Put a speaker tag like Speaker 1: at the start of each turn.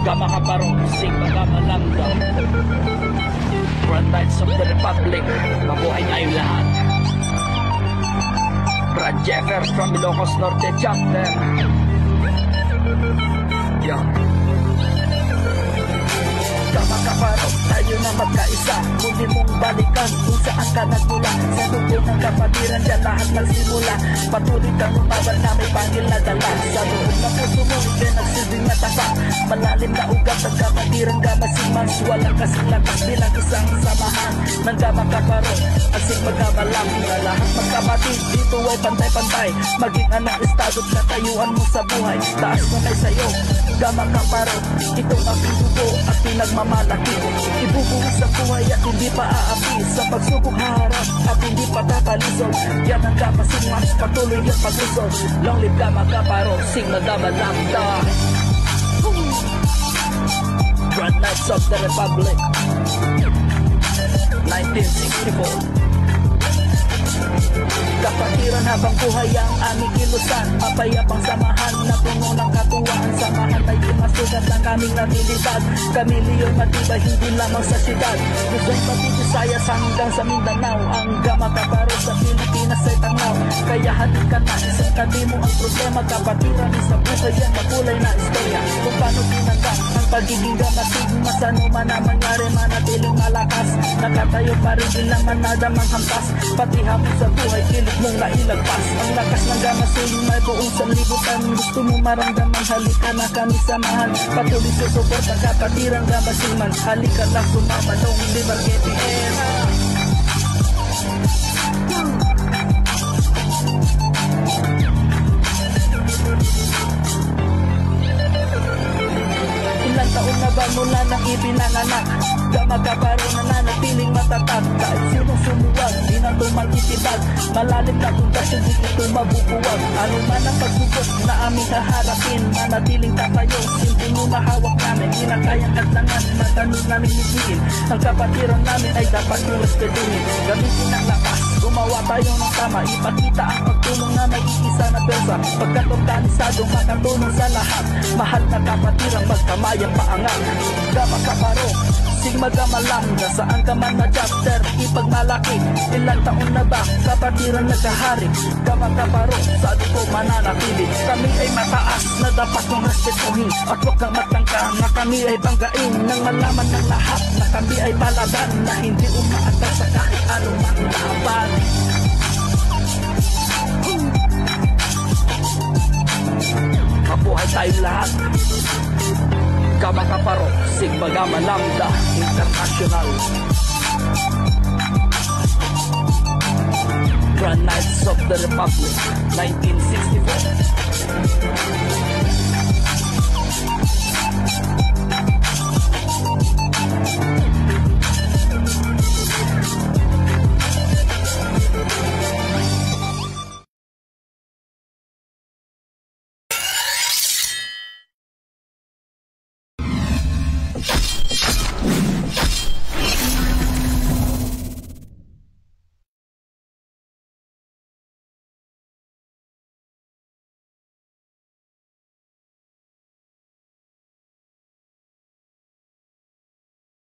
Speaker 1: Gamma Kappa Rho, Sigma Gamma Lambda, Grand Knights of the Republic. Mabuhay ngayong lahat. Brad Jeffer from Ilocos Norte Chapter. Gamma Kappa Rho, tayo na magkaisa. Muli mong balikan kung saan ka nagmula. Sa dugo ng kapatiran dyan lahat nagsimula. Patuloy kang umaban na may pangil na dala. Sa loob ng puso mo ikay nagsilbing natapa. Malalim na ugat ng kapatiran Gamma Sigmas. Walang kasing lakas bilang isang samahan ng Gamma Kappa Rho at Sigma Gamma Lambda. Lahat magkapatid dito ay pantay-pantay. Maging anong estado't katayuan mo sa buhay. Taas mo na sa'yo Gamma Kappa Rho, ito ang pinugo at pinagmamalaki. Ibubuhos ang buhay at hindi pa aapi. Sa pagsubok haharap at hindi pa tatalisod. Yan ang Gamma Sigmas, patuloy ang paglusod. Long live Gamma Kappa Rho, Sigma Gamma Lambda, Grand Knights of the Republic, 1964. Kapatiran habang buhay ang aming kilusan. Mapayapang samahan na puno ng katuwaan. Samahan ay masugat ng aming nabilidad. Kami leyon matibay hindi lamang sa siyudad. Luzon pati Visayas hanggang sa Mindanao. Ang Gamma Kappa Rho sa Pilipinas ay tangnaw. Kaya halika na isang tabi mo ang problema. Kapatiran sa buhay yan makulay na istorya. Kung paano pinanda ang pagiging Gamma Sigmas. Ano man ang mangyari manatiling malakas. Nakatayo pa rin ilang manadamang hampas. Pati hamon sa buhay kilit mong nailagpas. Ang lakas ng Gamma Sigmas buong sanlibutan. Gusto mo maramdaman halika na kami samahan. Patuloy susuport ang kapatiran Gamma Sigmas. Halika na sumama nung Liberty Era. Ilang taon na ba mula nang ipinanganak? Gamma Kappa Rho nananatiling matatag. Kahit sinong sumuwag, di na tumagitibag. Malalim na pundasyon, di ito mabubuwag. Ano man ang pagsubok na aming haharapin, manatiling tatayo, simple mo mahawak namin. Di na kayang katlangan, matanong namin higil. Ang kapatiran namin ay dapat yung respetuhin. Gamitin ang lakas, gumawa tayo ng tama. Ipakita ang pagtulong na may iisa na persa. Pagkat organisado, makatulong sa lahat. Mahal na kapatiran, magkamayang paangat. Gamma Kappa Rho, Sigma Gamma Lambda, saan ka man na chapter, ipagmalaki. Ilang taon na ba kapatiran nagkahari? Gamma Kappa Rho, sa dugo mananatili. Kami ay mataas na dapat kong respetuhin. At huwag kang matangka na kami ay banggain. Nang malaman ng lahat na kami ay palaban, na hindi umaatag sa kahit anong laban. Mabuhay tayong lahat. Gamma Kappa Rho, Sigma Gamma Lambda International, Grand Knights of the Republic, 1964.